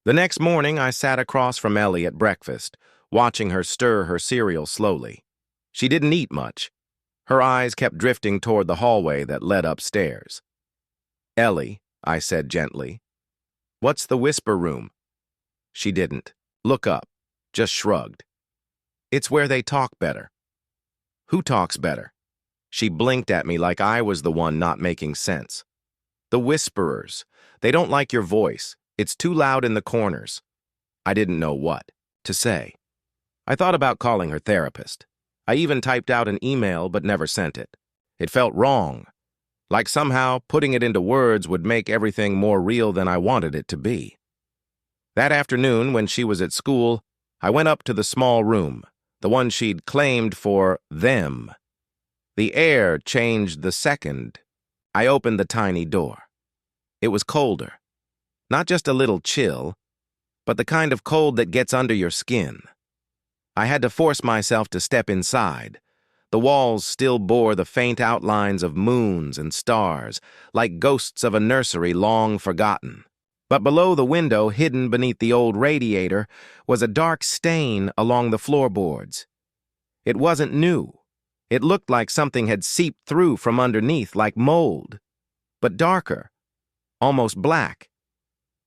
The next morning, I sat across from Ellie at breakfast, watching her stir her cereal slowly. She didn't eat much. Her eyes kept drifting toward the hallway that led upstairs. "Ellie," I said gently, "what's the whisper room?" She didn't look up, just shrugged. "It's where they talk better." "Who talks better?" She blinked at me like I was the one not making sense. "The whisperers. They don't like your voice. It's too loud in the corners." I didn't know what to say. I thought about calling her therapist. I even typed out an email but never sent it. It felt wrong, like somehow putting it into words would make everything more real than I wanted it to be. That afternoon, when she was at school, I went up to the small room, the one she'd claimed for them. The air changed the second I opened the tiny door. It was colder. Not just a little chill, but the kind of cold that gets under your skin. I had to force myself to step inside. The walls still bore the faint outlines of moons and stars, like ghosts of a nursery long forgotten. But below the window, hidden beneath the old radiator, was a dark stain along the floorboards. It wasn't new. It looked like something had seeped through from underneath, like mold, but darker, almost black.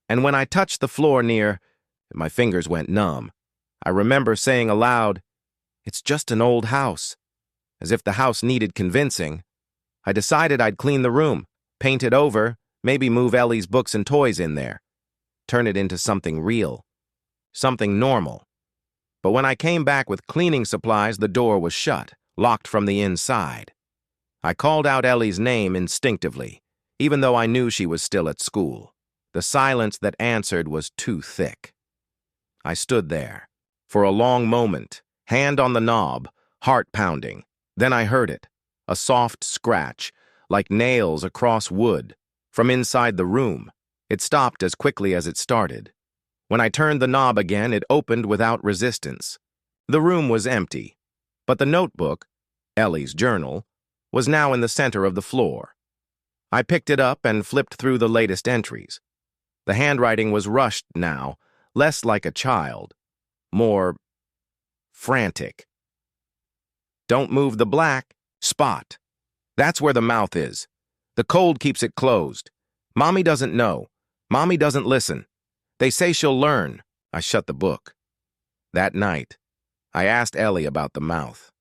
And when I touched the floor near, my fingers went numb. I remember saying aloud, "It's just an old house," as if the house needed convincing. I decided I'd clean the room, paint it over, maybe move Ellie's books and toys in there, turn it into something real, something normal. But when I came back with cleaning supplies, the door was shut, locked from the inside. I called out Ellie's name instinctively, even though I knew she was still at school. The silence that answered was too thick. I stood there for a long moment, hand on the knob, heart pounding. Then I heard it, a soft scratch, like nails across wood, from inside the room. It stopped as quickly as it started. When I turned the knob again, it opened without resistance. The room was empty, but the notebook, Ellie's journal, was now in the center of the floor. I picked it up and flipped through the latest entries. The handwriting was rushed now, less like a child, more frantic. "Don't move the black spot. That's where the mouth is. The cold keeps it closed. Mommy doesn't know. Mommy doesn't listen. They say she'll learn." I shut the book. That night, I asked Ellie about the mouth.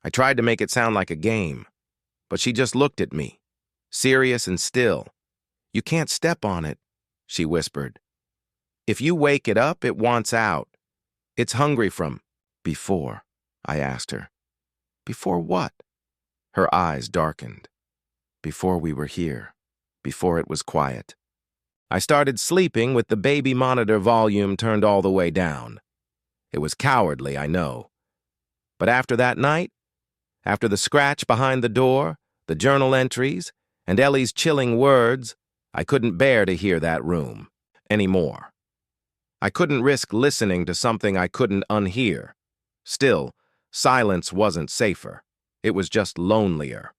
I tried to make it sound like a game, but she just looked at me, serious and still. "You can't step on it," she whispered. "If you wake it up, it wants out. It's hungry from before," I asked her. "Before what?" Her eyes darkened. "Before we were here. Before it was quiet." I started sleeping with the baby monitor volume turned all the way down. It was cowardly, I know. But after that night, after the scratch behind the door, the journal entries, and Ellie's chilling words, I couldn't bear to hear that room anymore. I couldn't risk listening to something I couldn't unhear. Still, silence wasn't safer. It was just lonelier.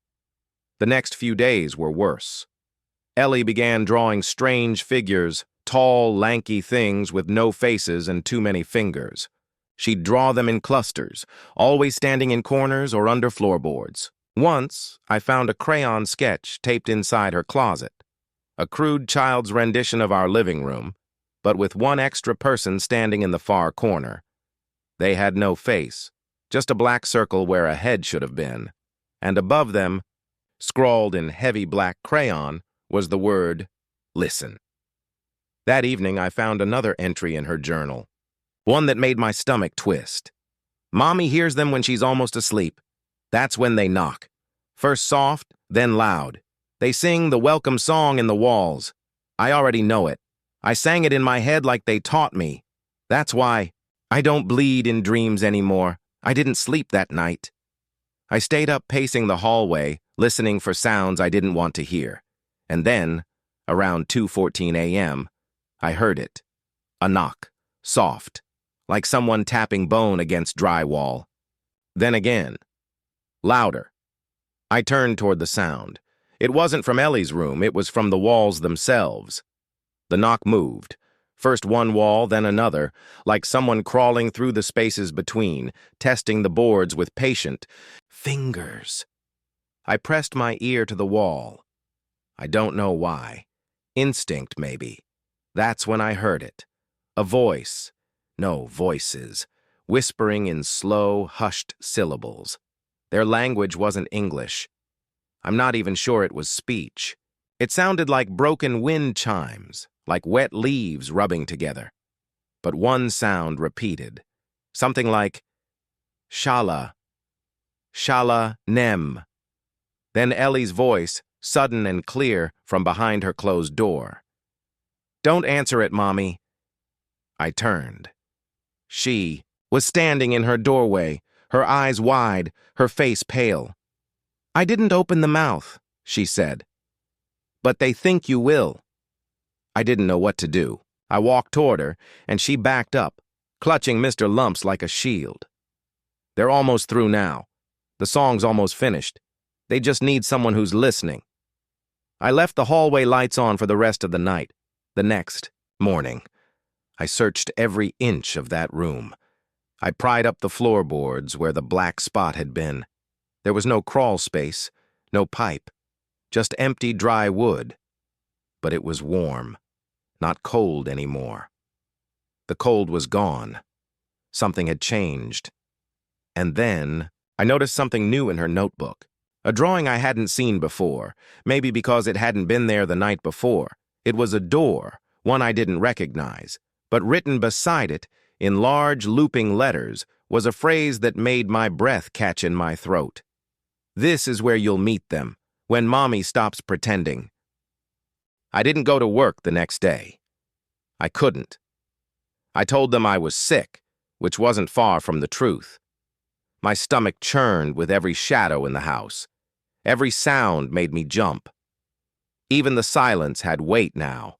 The next few days were worse. Ellie began drawing strange figures, tall, lanky things with no faces and too many fingers. She'd draw them in clusters, always standing in corners or under floorboards. Once, I found a crayon sketch taped inside her closet, a crude child's rendition of our living room, but with one extra person standing in the far corner. They had no face, just a black circle where a head should have been, and above them, scrawled in heavy black crayon, was the word, "Listen." That evening, I found another entry in her journal, one that made my stomach twist. "Mommy hears them when she's almost asleep. That's when they knock. First soft, then loud. They sing the welcome song in the walls. I already know it. I sang it in my head like they taught me. That's why I don't bleed in dreams anymore. I didn't sleep that night." I stayed up pacing the hallway, listening for sounds I didn't want to hear. And then, around 2:14 a.m., I heard it. A knock, soft, like someone tapping bone against drywall. Then again, louder. I turned toward the sound. It wasn't from Ellie's room, it was from the walls themselves. The knock moved, First one wall, then another, like someone crawling through the spaces between, testing the boards with patient fingers. I pressed my ear to the wall. I don't know why. Instinct, maybe. That's when I heard it. A voice. No, voices. Whispering in slow, hushed syllables. Their language wasn't English. I'm not even sure it was speech. It sounded like broken wind chimes, like wet leaves rubbing together. But one sound repeated. Something like, Shala, Shala Nem. Then Ellie's voice, sudden and clear, from behind her closed door. Don't answer it, Mommy. I turned. She was standing in her doorway, her eyes wide, her face pale. I didn't open the mouth, she said. But they think you will. I didn't know what to do. I walked toward her, and she backed up, clutching Mr. Lumps like a shield. They're almost through now. The song's almost finished. They just need someone who's listening. I left the hallway lights on for the rest of the night. The next morning, I searched every inch of that room. I pried up the floorboards where the black spot had been. There was no crawl space, no pipe, just empty dry wood. But it was warm, not cold anymore. The cold was gone. Something had changed. And then I noticed something new in her notebook. A drawing I hadn't seen before, maybe because it hadn't been there the night before. It was a door, one I didn't recognize, but written beside it, in large looping letters, was a phrase that made my breath catch in my throat. This is where you'll meet them, when Mommy stops pretending. I didn't go to work the next day. I couldn't. I told them I was sick, which wasn't far from the truth. My stomach churned with every shadow in the house. Every sound made me jump. Even the silence had weight now,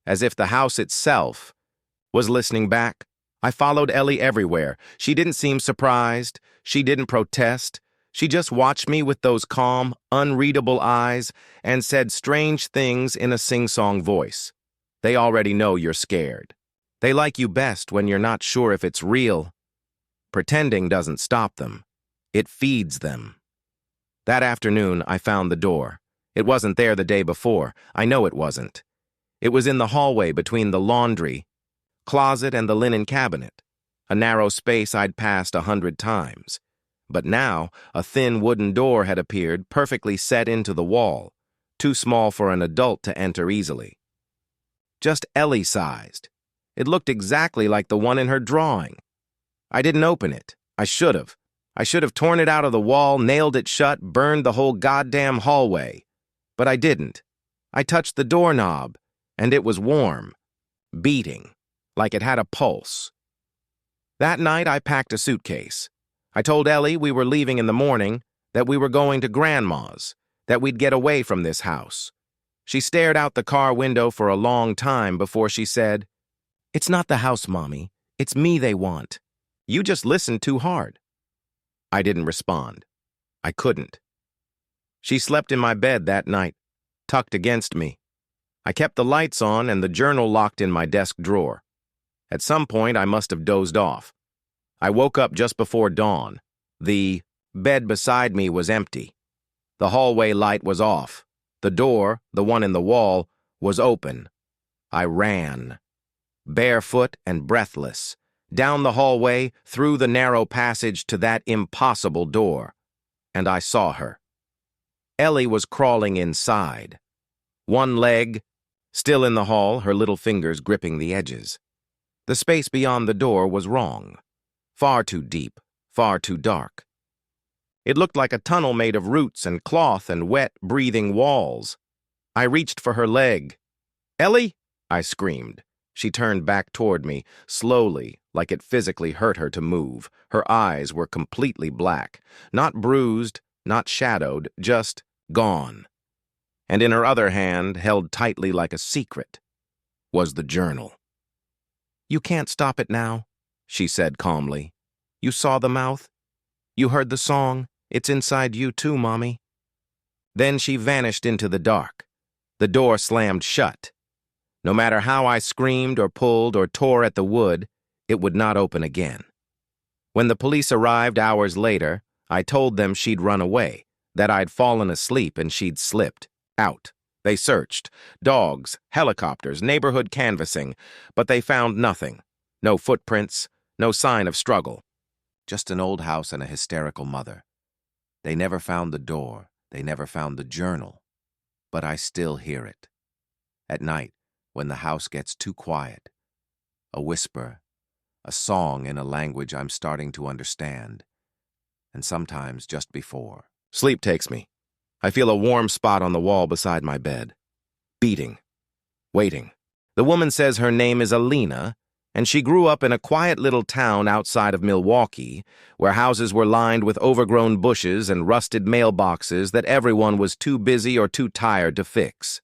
as if the house itself was listening back. I followed Ellie everywhere. She didn't seem surprised. She didn't protest. She just watched me with those calm, unreadable eyes and said strange things in a sing-song voice. They already know you're scared. They like you best when you're not sure if it's real. Pretending doesn't stop them. It feeds them. That afternoon, I found the door. It wasn't there the day before. I know it wasn't. It was in the hallway between the laundry closet and the linen cabinet, a narrow space I'd passed 100 times. But now, a thin wooden door had appeared, perfectly set into the wall, too small for an adult to enter easily. Just Ellie-sized. It looked exactly like the one in her drawing. I didn't open it. I should have. I should have torn it out of the wall, nailed it shut, burned the whole goddamn hallway. But I didn't. I touched the doorknob, and it was warm, beating, like it had a pulse. That night, I packed a suitcase. I told Ellie we were leaving in the morning, that we were going to Grandma's, that we'd get away from this house. She stared out the car window for a long time before she said, "It's not the house, Mommy. It's me they want. You just listened too hard." I didn't respond. I couldn't. She slept in my bed that night, tucked against me. I kept the lights on and the journal locked in my desk drawer. At some point, I must have dozed off. I woke up just before dawn. The bed beside me was empty. The hallway light was off. The door, the one in the wall, was open. I ran, barefoot and breathless, down the hallway, through the narrow passage to that impossible door. And I saw her. Ellie was crawling inside. One leg, still in the hall, her little fingers gripping the edges. The space beyond the door was wrong. Far too deep, far too dark. It looked like a tunnel made of roots and cloth and wet, breathing walls. I reached for her leg. "Ellie!" I screamed. She turned back toward me, slowly, like it physically hurt her to move. Her eyes were completely black, not bruised, not shadowed, just gone. And in her other hand, held tightly like a secret, was the journal. "You can't stop it now," she said calmly. "You saw the mouth? You heard the song? It's inside you too, Mommy." Then she vanished into the dark. The door slammed shut. No matter how I screamed or pulled or tore at the wood, it would not open again. When the police arrived hours later, I told them she'd run away, that I'd fallen asleep and she'd slipped out. They searched, dogs, helicopters, neighborhood canvassing, but they found nothing. No footprints, no sign of struggle. Just an old house and a hysterical mother. They never found the door, they never found the journal, but I still hear it. At night, when the house gets too quiet, a whisper, a song in a language I'm starting to understand, and sometimes just before. Sleep takes me. I feel a warm spot on the wall beside my bed. Beating. Waiting. The woman says her name is Alina, and she grew up in a quiet little town outside of Milwaukee, where houses were lined with overgrown bushes and rusted mailboxes that everyone was too busy or too tired to fix.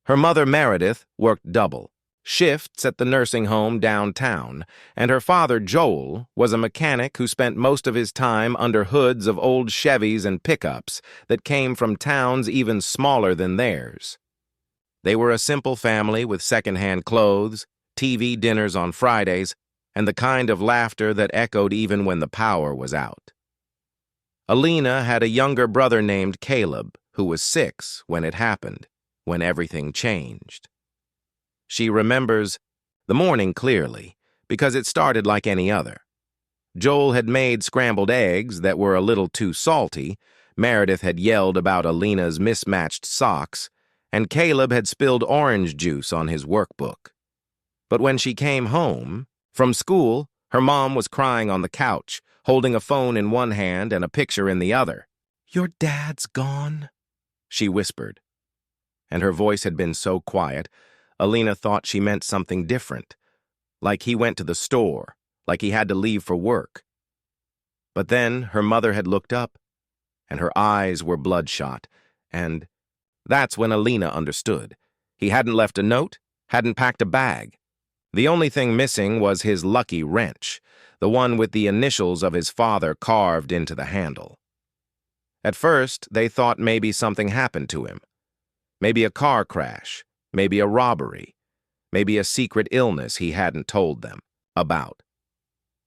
Her mother, Meredith, worked double shifts at the nursing home downtown, and her father, Joel, was a mechanic who spent most of his time under hoods of old Chevys and pickups that came from towns even smaller than theirs. They were a simple family with secondhand clothes, TV dinners on Fridays, and the kind of laughter that echoed even when the power was out. Alina had a younger brother named Caleb, who was 6 when it happened, when everything changed. She remembers the morning clearly, because it started like any other. Joel had made scrambled eggs that were a little too salty, Meredith had yelled about Alina's mismatched socks, and Caleb had spilled orange juice on his workbook. But when she came home, from school, her mom was crying on the couch, holding a phone in one hand and a picture in the other. "Your dad's gone," she whispered. And her voice had been so quiet, Alina thought she meant something different, like he went to the store, like he had to leave for work. But then her mother had looked up, and her eyes were bloodshot, and that's when Alina understood. He hadn't left a note, hadn't packed a bag. The only thing missing was his lucky wrench, the one with the initials of his father carved into the handle. At first, they thought maybe something happened to him. Maybe a car crash, maybe a robbery, maybe a secret illness he hadn't told them about.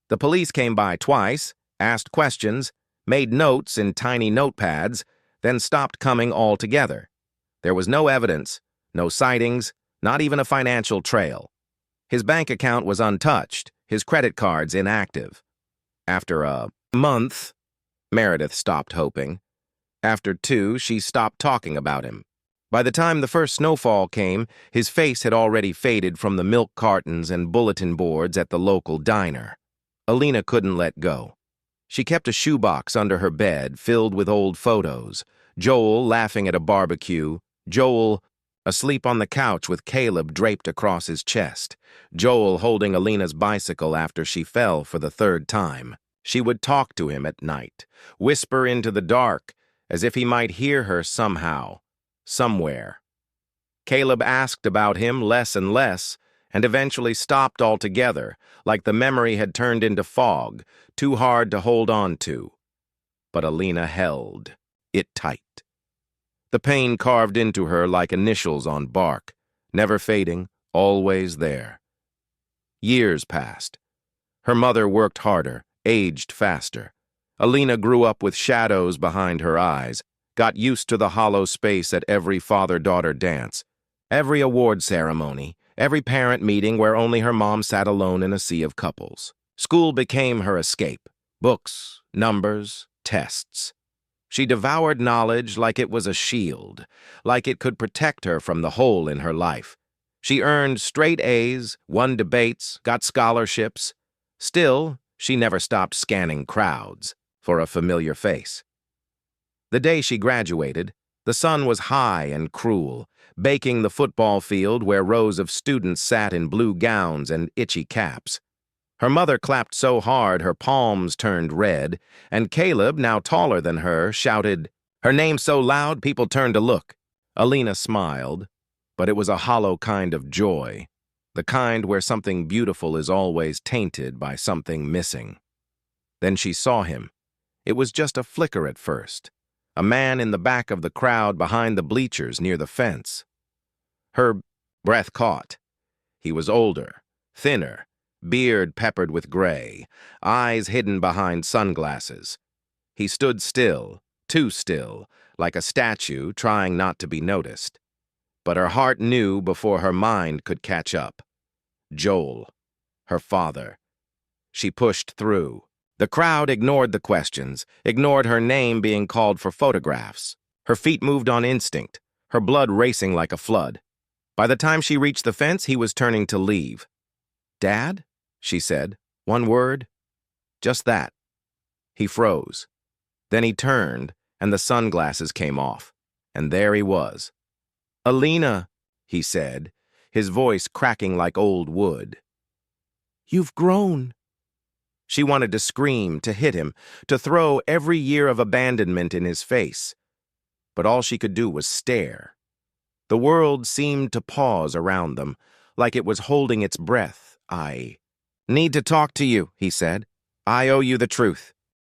The police came by twice, asked questions, made notes in tiny notepads, then stopped coming altogether. There was no evidence, no sightings, not even a financial trail. His bank account was untouched, his credit cards inactive. After a month, Meredith stopped hoping. After 2, she stopped talking about him. By the time the first snowfall came, his face had already faded from the milk cartons and bulletin boards at the local diner. Alina couldn't let go. She kept a shoebox under her bed filled with old photos. Joel laughing at a barbecue. Joel asleep on the couch with Caleb draped across his chest. Joel holding Alina's bicycle after she fell for the 3rd time. She would talk to him at night, whisper into the dark, as if he might hear her somehow. Somewhere. Caleb asked about him less and less, and eventually stopped altogether, like the memory had turned into fog, too hard to hold on to. But Alina held it tight. The pain carved into her like initials on bark, never fading, always there. Years passed. Her mother worked harder, aged faster. Alina grew up with shadows behind her eyes, got used to the hollow space at every father-daughter dance, every award ceremony, every parent meeting where only her mom sat alone in a sea of couples. School became her escape. Books, numbers, tests. She devoured knowledge like it was a shield, like it could protect her from the hole in her life. She earned straight A's, won debates, got scholarships. Still, she never stopped scanning crowds for a familiar face. The day she graduated, the sun was high and cruel, baking the football field where rows of students sat in blue gowns and itchy caps. Her mother clapped so hard her palms turned red, and Caleb, now taller than her, shouted her name so loud people turned to look. Alina smiled, but it was a hollow kind of joy, the kind where something beautiful is always tainted by something missing. Then she saw him. It was just a flicker at first. A man in the back of the crowd behind the bleachers near the fence. Her breath caught. He was older, thinner, beard peppered with gray, eyes hidden behind sunglasses. He stood still, too still, like a statue trying not to be noticed. But her heart knew before her mind could catch up. Joel, her father. She pushed through. The crowd ignored the questions, ignored her name being called for photographs. Her feet moved on instinct, her blood racing like a flood. By the time she reached the fence, he was turning to leave. "Dad?" she said. "One word?" "Just that." He froze. Then he turned, and the sunglasses came off. And there he was. "Alina," he said, his voice cracking like old wood. "You've grown." She wanted to scream, to hit him, to throw every year of abandonment in his face. But all she could do was stare. The world seemed to pause around them, like it was holding its breath. "I need to talk to you," he said. "I owe you the truth."